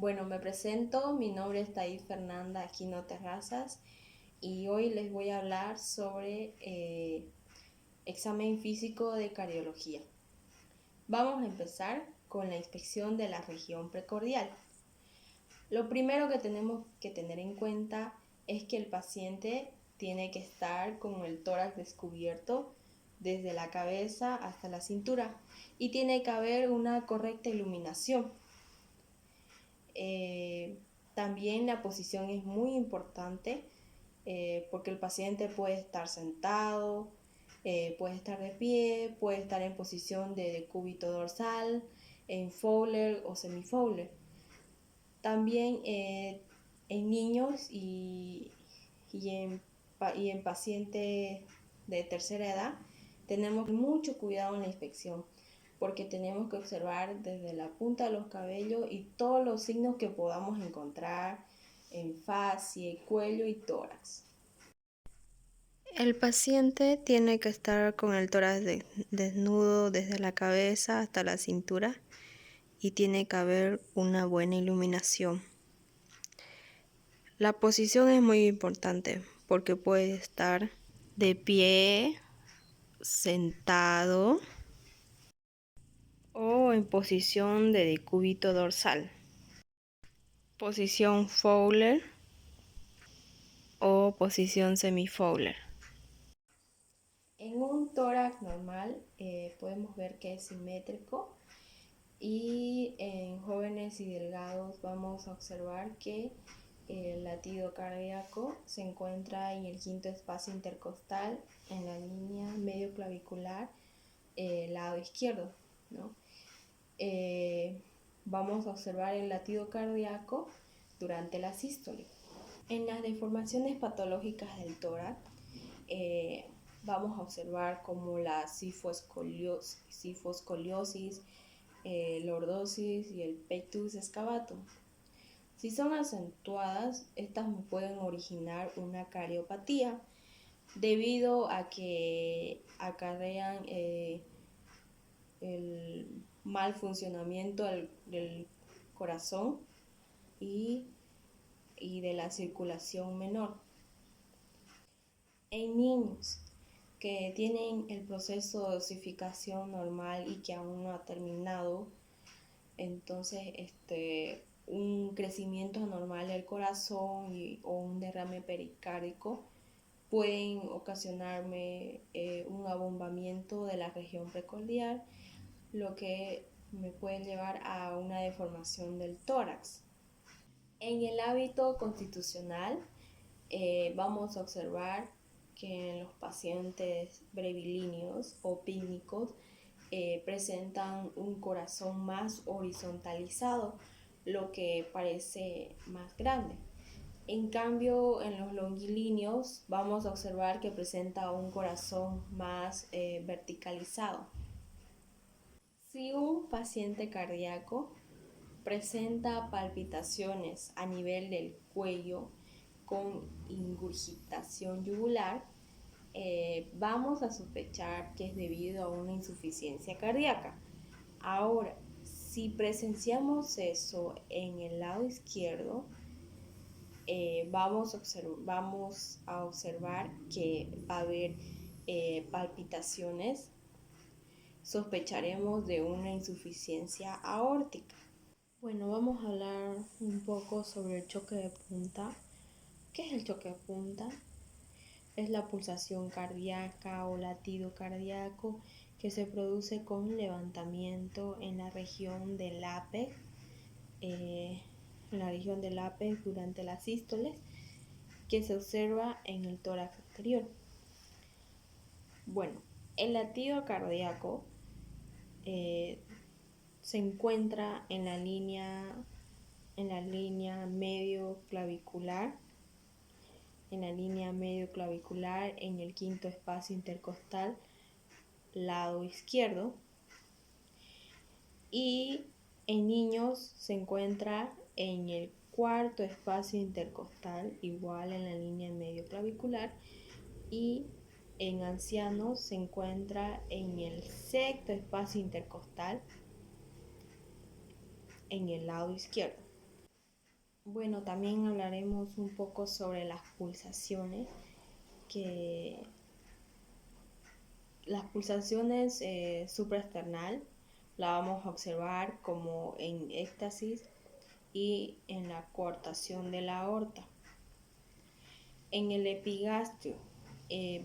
Bueno, me presento, mi nombre es Thais Fernanda Aquino Terrazas y hoy les voy a hablar sobre examen físico de cardiología. Vamos a empezar con la inspección de la región precordial. Lo primero que tenemos que tener en cuenta es que el paciente tiene que estar con el tórax descubierto desde la cabeza hasta la cintura y tiene que haber una correcta iluminación. También la posición es muy importante porque el paciente puede estar sentado, puede estar de pie, puede estar en posición de decúbito dorsal, en Fowler o semi-Fowler. También en niños y en pacientes de tercera edad tenemos mucho cuidado en la inspección porque tenemos que observar desde la punta de los cabellos y todos los signos que podamos encontrar en facie, cuello y tórax. El paciente tiene que estar con el tórax desnudo desde la cabeza hasta la cintura y tiene que haber una buena iluminación. La posición es muy importante porque puede estar de pie, sentado o en posición de decúbito dorsal. Posición Fowler o posición semi-Fowler. En un tórax normal podemos ver que es simétrico y en jóvenes y delgados vamos a observar que el latido cardíaco se encuentra en el quinto espacio intercostal en la línea medio clavicular lado izquierdo, ¿no? Vamos a observar el latido cardíaco durante la sístole. En las deformaciones patológicas del tórax vamos a observar como la sifoscoliosis, lordosis y el pectus excavatum. Si son acentuadas, estas pueden originar una cariopatía debido a que acarrean el mal funcionamiento del corazón y de la circulación menor. En niños que tienen el proceso de osificación normal y que aún no ha terminado, entonces un crecimiento anormal del corazón o un derrame pericárdico pueden ocasionarme un abombamiento de la región precordial, lo que me puede llevar a una deformación del tórax. En el hábito constitucional vamos a observar que en los pacientes brevilíneos o pícnicos presentan un corazón más horizontalizado, lo que parece más grande. En cambio, en los longilíneos vamos a observar que presenta un corazón más verticalizado. Si un paciente cardíaco presenta palpitaciones a nivel del cuello con ingurgitación yugular, vamos a sospechar que es debido a una insuficiencia cardíaca. Ahora, si presenciamos eso en el lado izquierdo, vamos a observar que va a haber palpitaciones. Sospecharemos de una insuficiencia aórtica. Bueno, vamos a hablar un poco sobre el choque de punta. ¿Qué es el choque de punta? Es la pulsación cardíaca o latido cardíaco que se produce con levantamiento en la región del ápex, durante las sístoles, que se observa en el tórax anterior. Bueno, el latido cardíaco se encuentra en la línea medio clavicular, en el quinto espacio intercostal, lado izquierdo, y en niños se encuentra en el cuarto espacio intercostal, igual en la línea medio clavicular, y en ancianos se encuentra en el sexto espacio intercostal, en el lado izquierdo. Bueno, también hablaremos un poco sobre las pulsaciones, que las pulsaciones supraesternal la vamos a observar como en éxtasis y en la coartación de la aorta. En el epigastrio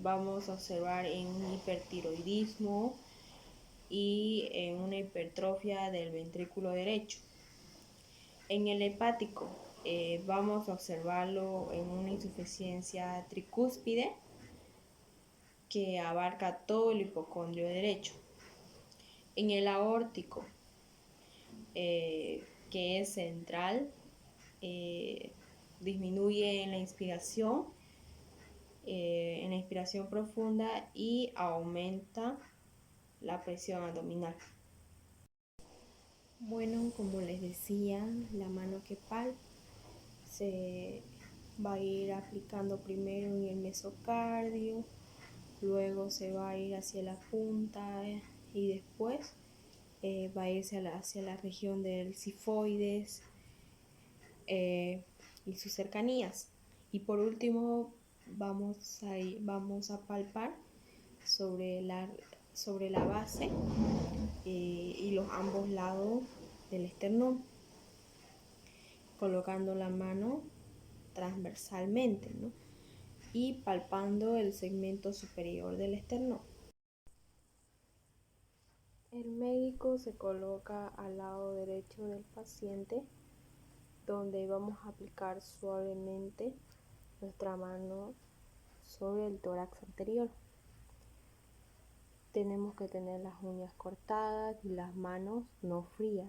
vamos a observar en un hipertiroidismo y en una hipertrofia del ventrículo derecho. En el hepático vamos a observarlo en una insuficiencia tricúspide que abarca todo el hipocondrio derecho. En el aórtico, que es central, disminuye en la inspiración profunda y aumenta la presión abdominal. Bueno, como les decía, la mano que palpa se va a ir aplicando primero en el mesocardio, luego se va a ir hacia la punta y después va a irse hacia la región del cifoides y sus cercanías. Y por último vamos a palpar sobre la base y los ambos lados del esternón, colocando la mano transversalmente, ¿no? Y palpando el segmento superior del esternón. El médico se coloca al lado derecho del paciente, donde vamos a aplicar suavemente nuestra mano sobre el tórax anterior. Tenemos que tener las uñas cortadas y las manos no frías.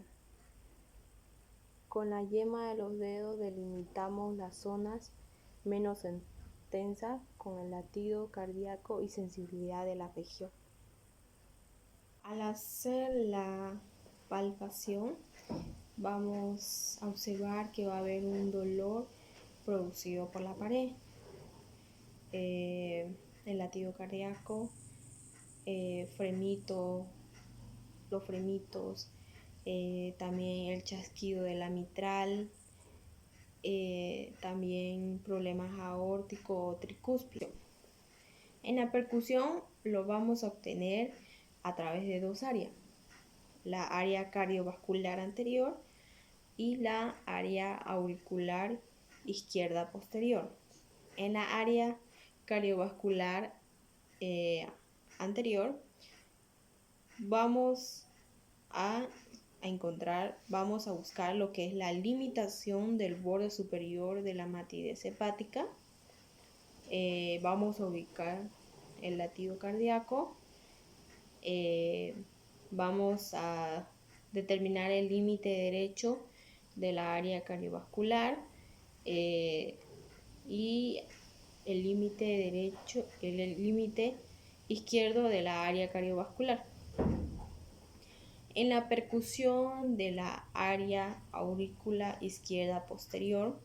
Con la yema de los dedos delimitamos las zonas menos intensas con el latido cardíaco y sensibilidad de la región. Al hacer la palpación, vamos a observar que va a haber un dolor producido por la pared, el latido cardíaco, los fremitos, también el chasquido de la mitral, también problemas aórticos o tricúspidos. En la percusión lo vamos a obtener a través de dos áreas, la área cardiovascular anterior y la área auricular izquierda posterior. En la área cardiovascular anterior vamos a buscar lo que es la limitación del borde superior de la matidez hepática. Vamos a ubicar el latido cardíaco. Vamos a determinar el límite derecho de la área cardiovascular y el límite izquierdo de la área cardiovascular. En la percusión de la área aurícula izquierda posterior,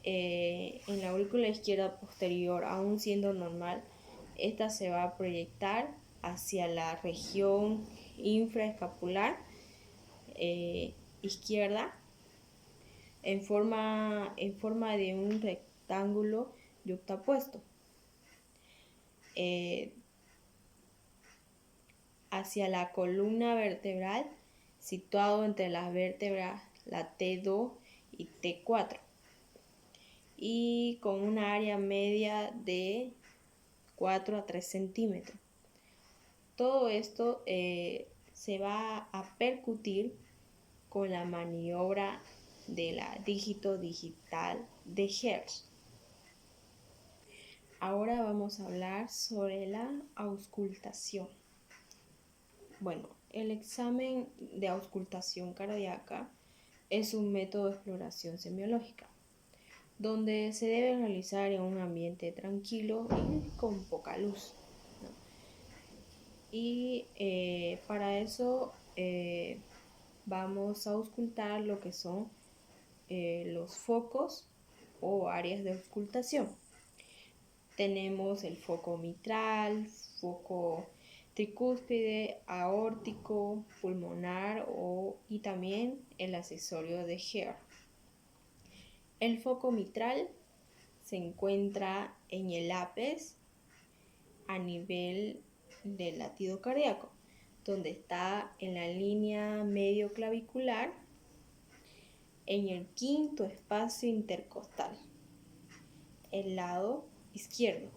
en la aurícula izquierda posterior, aún siendo normal, esta se va a proyectar hacia la región infraescapular izquierda en forma de un rectángulo yuxtapuesto hacia la columna vertebral, situado entre las vértebras la T2 y T4 y con una área media de 4 a 3 centímetros. Todo esto se va a percutir con la maniobra de la dígito digital de Hertz. Ahora vamos a hablar sobre la auscultación. Bueno, el examen de auscultación cardíaca es un método de exploración semiológica, donde se debe realizar en un ambiente tranquilo y con poca luz, ¿no? Y para eso vamos a auscultar lo que son los focos o áreas de auscultación. Tenemos el foco mitral, foco tricúspide, aórtico, pulmonar y también el accesorio de Heer. El foco mitral se encuentra en el ápice a nivel del latido cardíaco, donde está en la línea medio clavicular, en el quinto espacio intercostal, el lado izquierdo.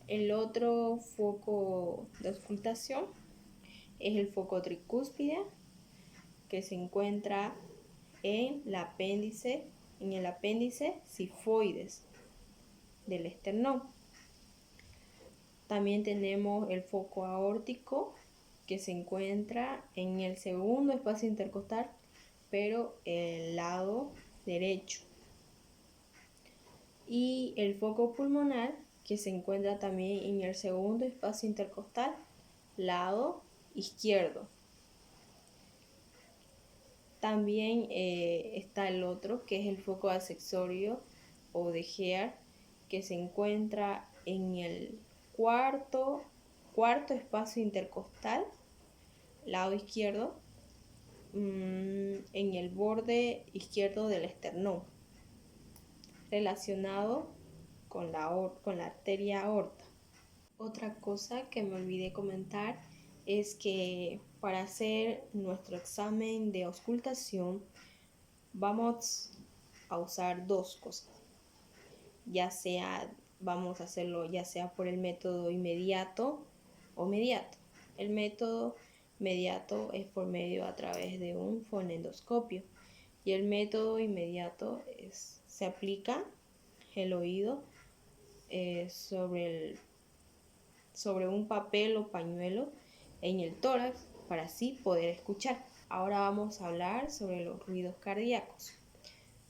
El otro foco de auscultación es el foco tricúspide, que se encuentra en el apéndice sifoides del esternón. También tenemos el foco aórtico, que se encuentra en el segundo espacio intercostal, pero el lado derecho. Y el foco pulmonar, que se encuentra también en el segundo espacio intercostal, lado izquierdo. También está el otro, que es el foco accesorio o de Heer, que se encuentra en el cuarto espacio intercostal, lado izquierdo, en el borde izquierdo del esternón, relacionado con la arteria aorta. Otra cosa que me olvidé comentar es que para hacer nuestro examen de auscultación vamos a usar dos cosas. Vamos a hacerlo ya sea por el método inmediato o mediato. El método mediato es por medio a través de un fonendoscopio y el método inmediato se aplica el oído sobre un papel o pañuelo en el tórax para así poder escuchar. Ahora vamos a hablar sobre los ruidos cardíacos.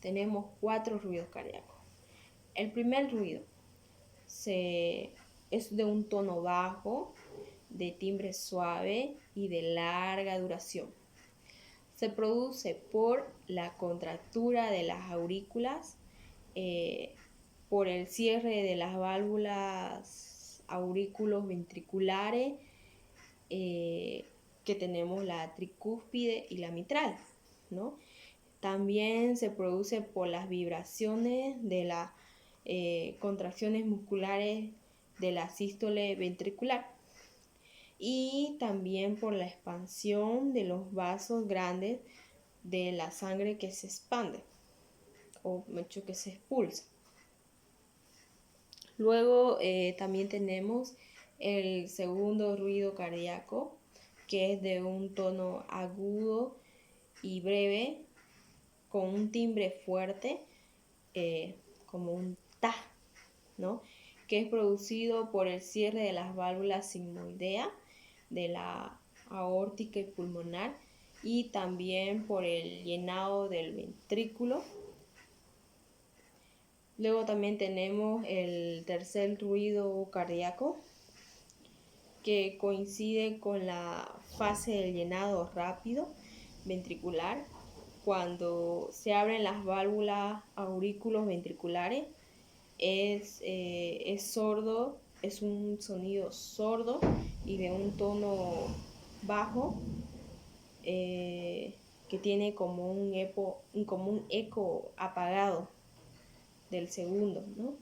Tenemos 4 ruidos cardíacos. El primer ruido es de un tono bajo, de timbre suave y de larga duración. Se produce por la contractura de las aurículas, por el cierre de las válvulas aurículos ventriculares, que tenemos la tricúspide y la mitral, ¿no? También se produce por las vibraciones de las contracciones musculares de la sístole ventricular y también por la expansión de los vasos grandes de la sangre que se expande o que se expulsa. Luego también tenemos el segundo ruido cardíaco, que es de un tono agudo y breve, con un timbre fuerte, como un ta, ¿no? Que es producido por el cierre de las válvulas sigmoidea de la aórtica y pulmonar y también por el llenado del ventrículo. Luego también tenemos el tercer ruido cardíaco, que coincide con la fase del llenado rápido ventricular, cuando se abren las válvulas aurículos ventriculares. Es sordo, es un sonido sordo y de un tono bajo, que tiene como un eco apagado del segundo, ¿no?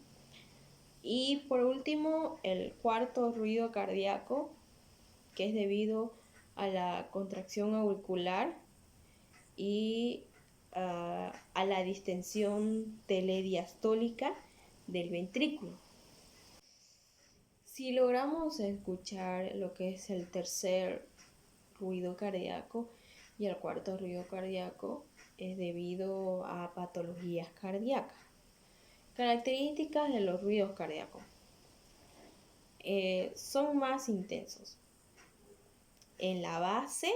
Y por último, el cuarto ruido cardíaco, que es debido a la contracción auricular y a la distensión telediastólica del ventrículo. Si logramos escuchar lo que es el tercer ruido cardíaco y el cuarto ruido cardíaco, es debido a patologías cardíacas. Características de los ruidos cardíacos. Son más intensos en la base,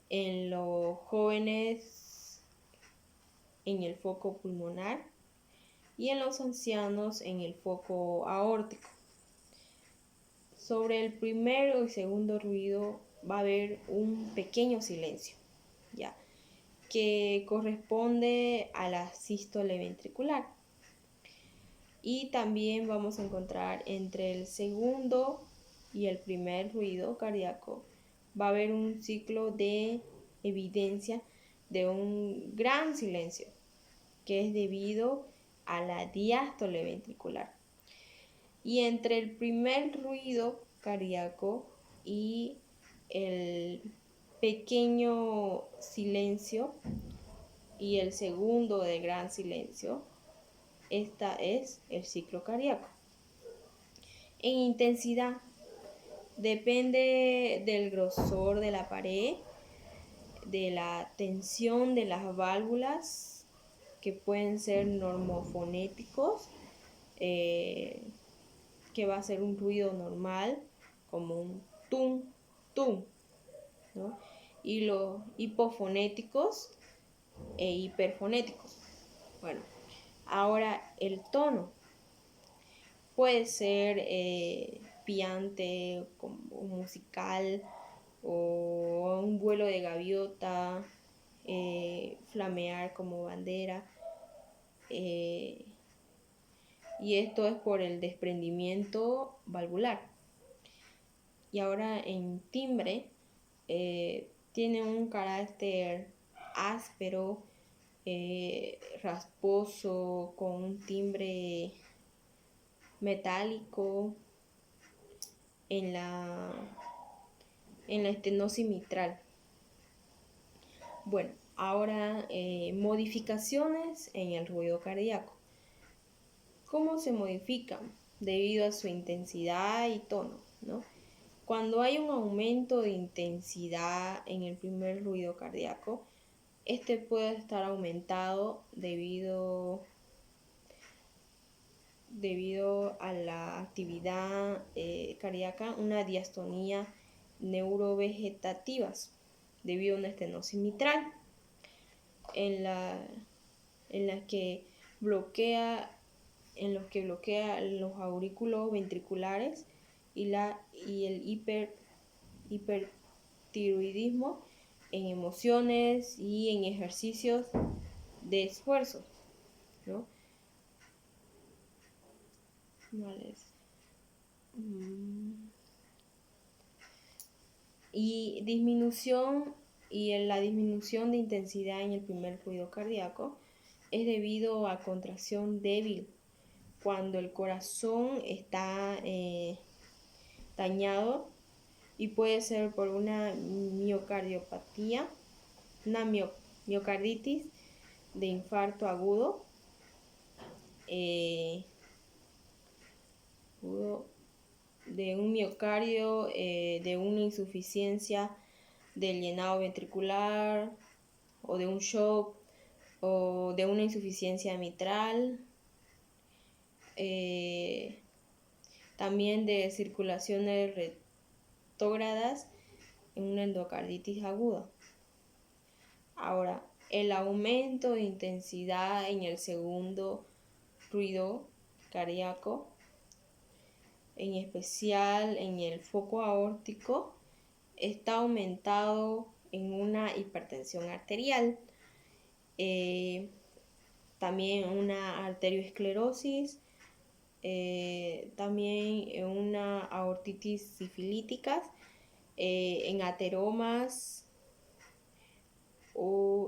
en los jóvenes en el foco pulmonar y en los ancianos en el foco aórtico. Sobre el primero y segundo ruido va a haber un pequeño silencio, ¿ya?, que corresponde a la sístole ventricular. Y también vamos a encontrar entre el segundo y el primer ruido cardíaco, va a haber un ciclo de evidencia de un gran silencio, que es debido a la diástole ventricular. Y entre el primer ruido cardíaco y el pequeño silencio y el segundo de gran silencio, esta es el ciclo cardíaco. En intensidad, depende del grosor de la pared, de la tensión de las válvulas, que pueden ser normofonéticos, que va a ser un ruido normal, como un tum, tum, ¿no? Y los hipofonéticos e hiperfonéticos. Bueno, ahora el tono puede ser piante, como musical, o un vuelo de gaviota, flamear como bandera. Y esto es por el desprendimiento valvular. Y ahora en timbre tiene un carácter áspero, rasposo, con un timbre metálico en la estenosis mitral. Bueno, ahora modificaciones en el ruido cardíaco. ¿Cómo se modifican? Debido a su intensidad y tono, ¿no? Cuando hay un aumento de intensidad en el primer ruido cardíaco, este puede estar aumentado debido a la actividad cardíaca, una diastonía neurovegetativas, debido a una estenosis mitral, en la que bloquea los aurículos ventriculares y el hipertiroidismo en emociones y en ejercicios de esfuerzo, ¿no? Y la disminución de intensidad en el primer ruido cardíaco es debido a contracción débil cuando el corazón está dañado, y puede ser por una miocardiopatía, una miocarditis de infarto agudo, de un miocardio, de una insuficiencia del llenado ventricular, o de un shock, o de una insuficiencia mitral, también de circulaciones retrógradas en una endocarditis aguda. Ahora, el aumento de intensidad en el segundo ruido cardíaco, en especial en el foco aórtico, está aumentado en una hipertensión arterial, también una arterioesclerosis, también en una aortitis sifilítica, en ateromas,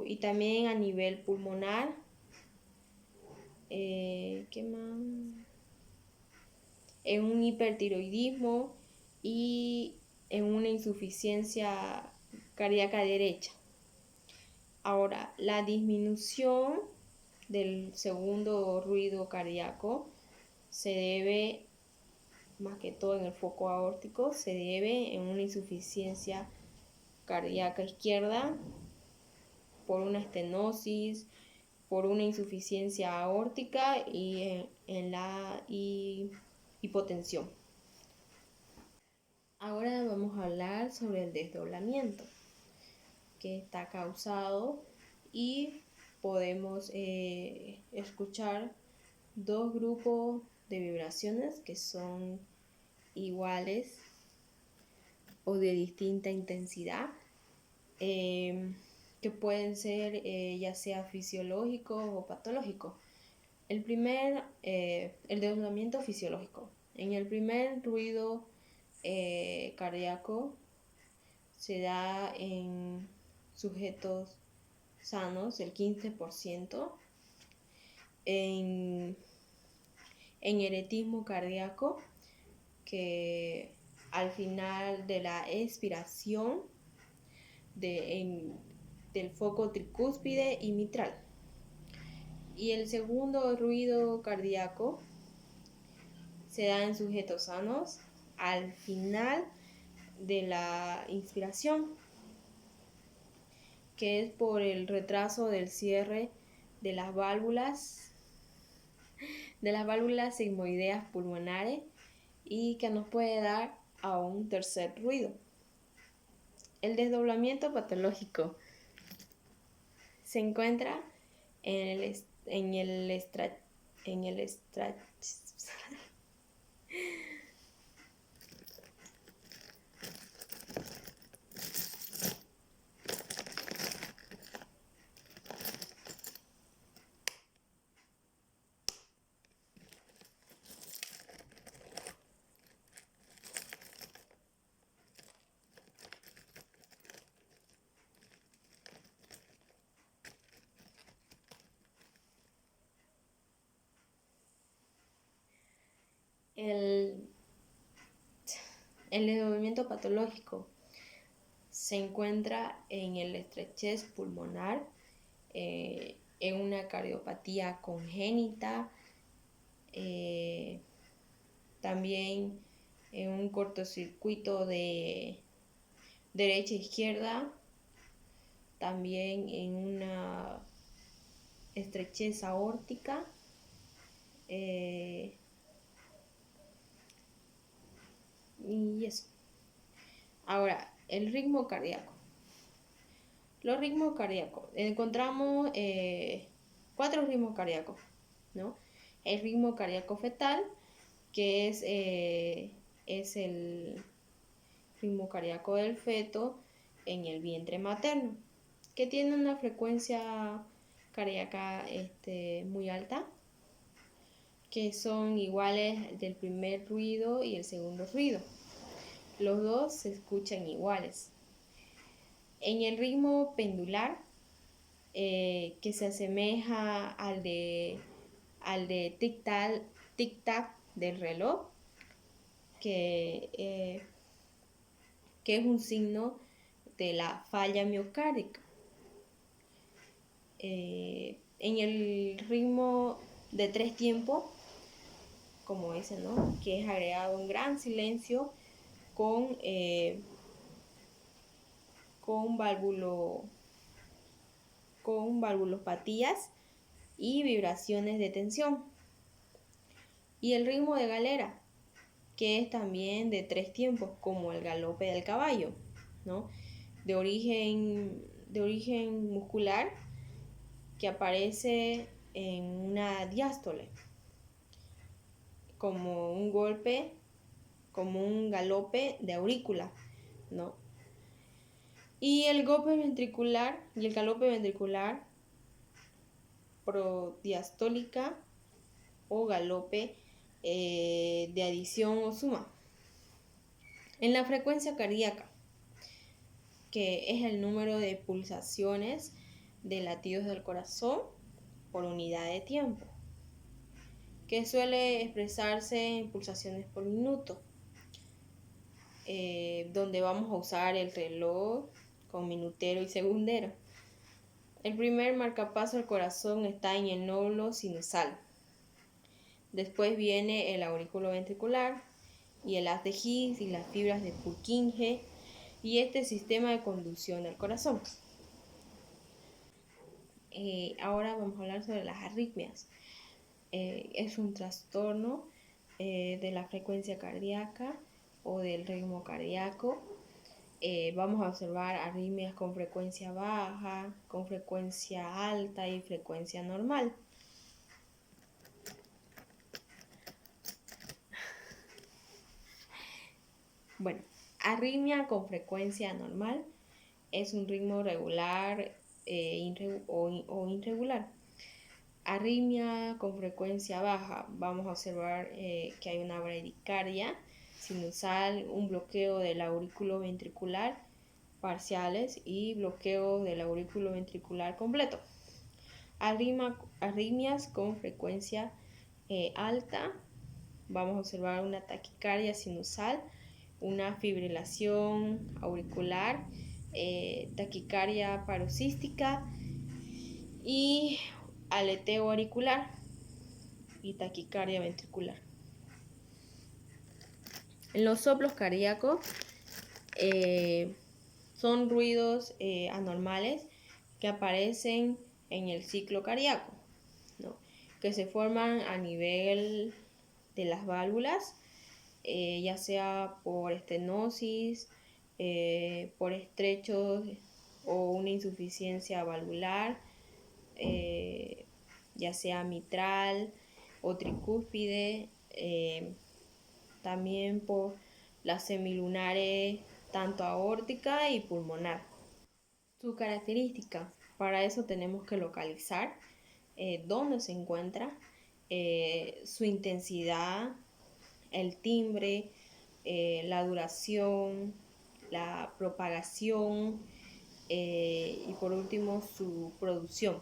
y también a nivel pulmonar. ¿Qué más? En un hipertiroidismo y en una insuficiencia cardíaca derecha. Ahora, la disminución del segundo ruido cardíaco se debe, más que todo en el foco aórtico, se debe en una insuficiencia cardíaca izquierda, por una estenosis, por una insuficiencia aórtica y en la hipotensión. Ahora vamos a hablar sobre el desdoblamiento, que está causado, y podemos escuchar dos grupos de vibraciones que son iguales o de distinta intensidad, que pueden ser ya sea fisiológicos o patológicos. El desdoblamiento fisiológico. En el primer ruido cardíaco se da en sujetos sanos, el 15%, en erectismo cardíaco, que al final de la expiración del foco tricúspide y mitral. Y el segundo ruido cardíaco se da en sujetos sanos al final de la inspiración, que es por el retraso del cierre de las válvulas sigmoideas pulmonares, y que nos puede dar a un tercer ruido. El desdoblamiento patológico se encuentra en el desdoblamiento patológico se encuentra en el estrechez pulmonar, en una cardiopatía congénita, también en un cortocircuito de derecha e izquierda, también en una estrechez aórtica, y eso. Ahora, el ritmo cardíaco. Los ritmos cardíacos. Encontramos 4 ritmos cardíacos, ¿no? El ritmo cardíaco fetal, que es el ritmo cardíaco del feto en el vientre materno, que tiene una frecuencia cardíaca muy alta, que son iguales del primer ruido y el segundo ruido. Los dos se escuchan iguales. En el ritmo pendular, que se asemeja al de tic-tac del reloj, que es un signo de la falla miocárdica. En el ritmo de 3 tiempos, como ese, ¿no?, que es agregado un gran silencio con valvulopatías y vibraciones de tensión. Y el ritmo de galera, que es también de 3 tiempos, como el galope del caballo, ¿no?, de origen muscular, que aparece en una diástole, como un golpe, como un galope de aurícula, ¿no? Y el galope ventricular prodiastólica o galope de adición o suma. En la frecuencia cardíaca, que es el número de pulsaciones de latidos del corazón por unidad de tiempo, que suele expresarse en pulsaciones por minuto, donde vamos a usar el reloj con minutero y segundero. El primer marcapaso del corazón está en el nódulo sinusal. Después viene el aurículo ventricular y el haz de His y las fibras de Purkinje y este sistema de conducción del corazón. Ahora vamos a hablar sobre las arritmias. Es un trastorno de la frecuencia cardíaca o del ritmo cardíaco. Vamos a observar arritmias con frecuencia baja, con frecuencia alta y frecuencia normal. Bueno, arritmia con frecuencia normal es un ritmo regular o irregular. Arritmia con frecuencia baja, vamos a observar que hay una bradicardia sinusal, un bloqueo del aurículo ventricular parciales y bloqueo del aurículo ventricular completo. Arritmias con frecuencia alta. Vamos a observar una taquicardia sinusal, una fibrilación auricular, taquicardia paroxística y aleteo auricular y taquicardia ventricular. Los soplos cardíacos son ruidos anormales que aparecen en el ciclo cardíaco, ¿no? Que se forman a nivel de las válvulas, ya sea por estenosis, por estrechos o una insuficiencia valvular, ya sea mitral o tricúspide, también por las semilunares, tanto aórtica y pulmonar. Su característica, para eso tenemos que localizar dónde se encuentra, su intensidad, el timbre, la duración, la propagación y por último su producción.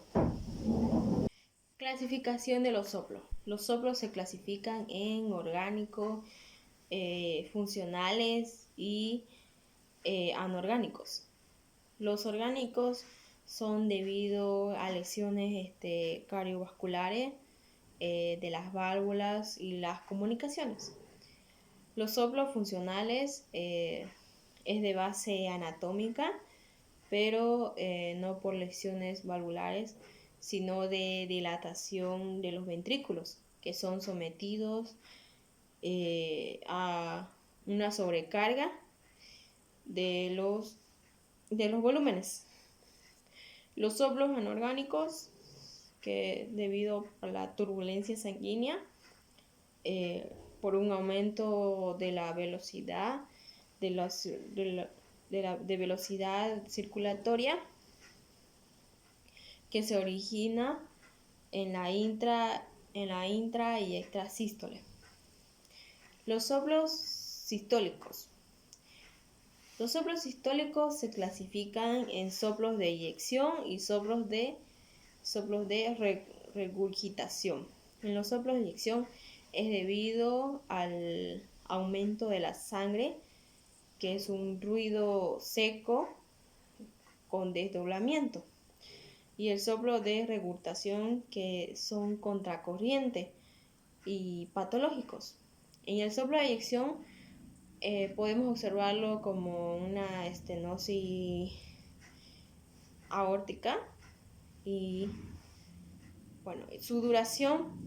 Clasificación de los soplos. Los soplos se clasifican en orgánicos, funcionales y anorgánicos. Los orgánicos son debido a lesiones cardiovasculares de las válvulas y las comunicaciones. Los soplos funcionales es de base anatómica, pero no por lesiones valvulares, sino de dilatación de los ventrículos, que son sometidos a una sobrecarga de los volúmenes. Los soplos anorgánicos, que debido a la turbulencia sanguínea, por un aumento de la velocidad de velocidad circulatoria que se origina en la intra y extrasístole. Los soplos sistólicos. Los soplos sistólicos se clasifican en soplos de eyección y soplos de regurgitación. En los soplos de eyección es debido al aumento de la sangre, que es un ruido seco con desdoblamiento. Y el soplo de regurgitación, que son contracorriente y patológicos. En el soplo de eyección podemos observarlo como una estenosis aórtica y bueno, su duración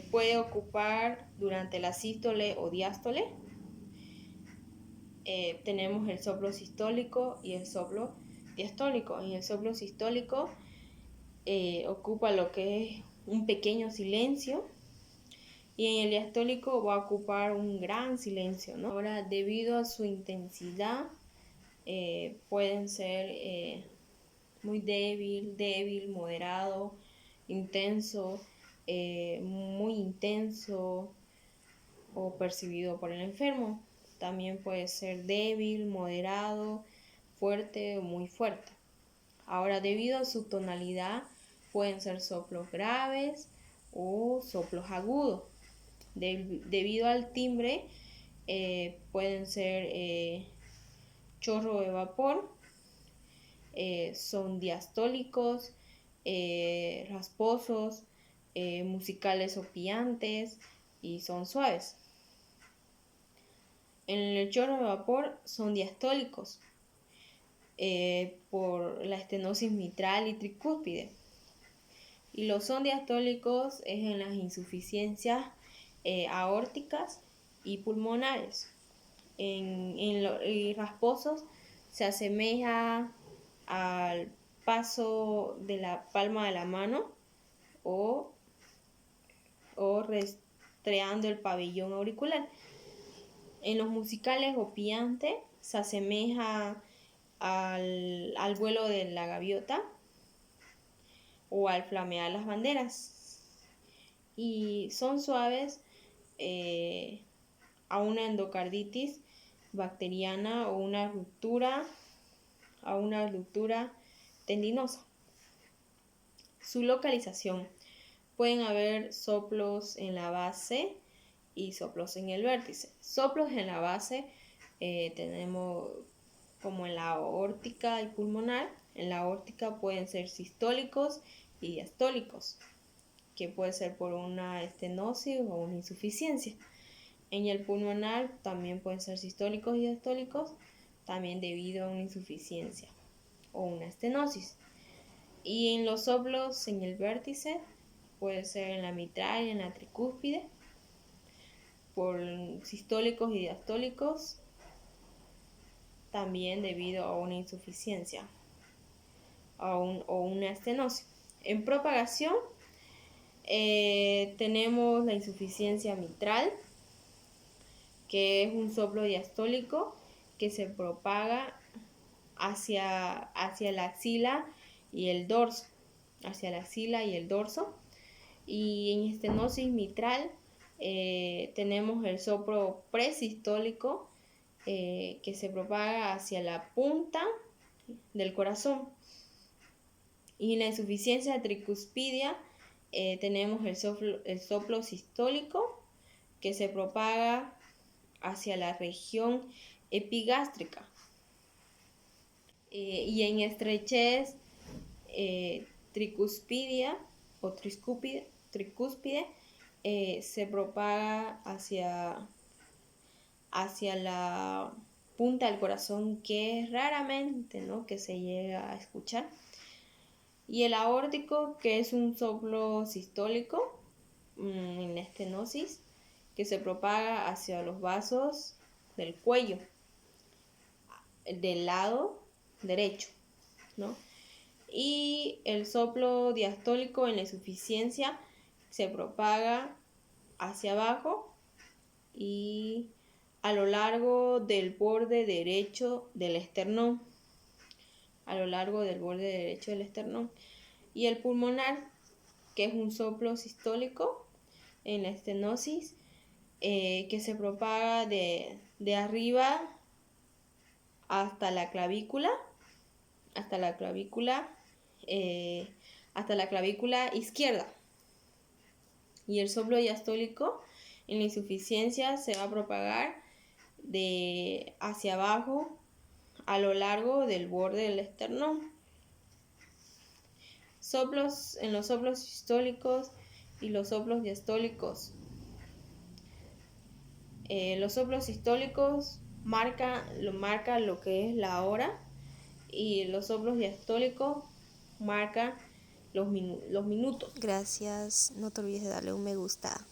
puede ocupar durante la sístole o diástole. Tenemos el soplo sistólico y el soplo diastólico. En el soplo sistólico ocupa lo que es un pequeño silencio y en el diastólico va a ocupar un gran silencio, ¿no? Ahora, debido a su intensidad, pueden ser muy débil, moderado, intenso, muy intenso o percibido por el enfermo. También puede ser débil, moderado, fuerte o muy fuerte. Ahora, debido a su tonalidad, pueden ser soplos graves o soplos agudos. Debido al timbre, pueden ser chorro de vapor, son diastólicos, rasposos, musicales o piantes y son suaves. En el chorro de vapor son diastólicos por la estenosis mitral y tricúspide. Y los son diastólicos es en las insuficiencias aórticas y pulmonares. Y rasposos se asemeja al paso de la palma de la mano o rastreando el pabellón auricular. En los musicales o piantes se asemeja al vuelo de la gaviota o al flamear las banderas. Y son suaves a una endocarditis bacteriana o a una ruptura tendinosa. Su localización. Pueden haber soplos en la base y soplos en el vértice. Soplos en la base tenemos como en la aórtica y pulmonar. En la aórtica pueden ser sistólicos y diastólicos, que puede ser por una estenosis o una insuficiencia. En el pulmonar también pueden ser sistólicos y diastólicos, también debido a una insuficiencia o una estenosis. Y en los soplos en el vértice puede ser en la mitral y en la tricúspide, por sistólicos y diastólicos, también debido a una insuficiencia o una estenosis. En propagación tenemos la insuficiencia mitral, que es un soplo diastólico que se propaga hacia la axila y el dorso, Y en estenosis mitral tenemos el soplo presistólico que se propaga hacia la punta del corazón. Y en la insuficiencia tricuspidia tenemos el soplo sistólico que se propaga hacia la región epigástrica. Y en estrechez tricuspidia o tricúspide se propaga hacia la punta del corazón, que es raramente, ¿no?, que se llega a escuchar. Y el aórtico, que es un soplo sistólico en la estenosis, que se propaga hacia los vasos del cuello, del lado derecho, ¿no? Y el soplo diastólico en la insuficiencia se propaga hacia abajo y a lo largo del borde derecho del esternón. Y el pulmonar, que es un soplo sistólico en la estenosis, que se propaga de arriba hasta la clavícula izquierda. Y el soplo diastólico en la insuficiencia se va a propagar de hacia abajo a lo largo del borde del esternón. En los soplos sistólicos y los soplos diastólicos. Los soplos sistólicos marca lo que es la hora, y los soplos diastólicos marcan los minutos. Gracias, no te olvides de darle un me gusta.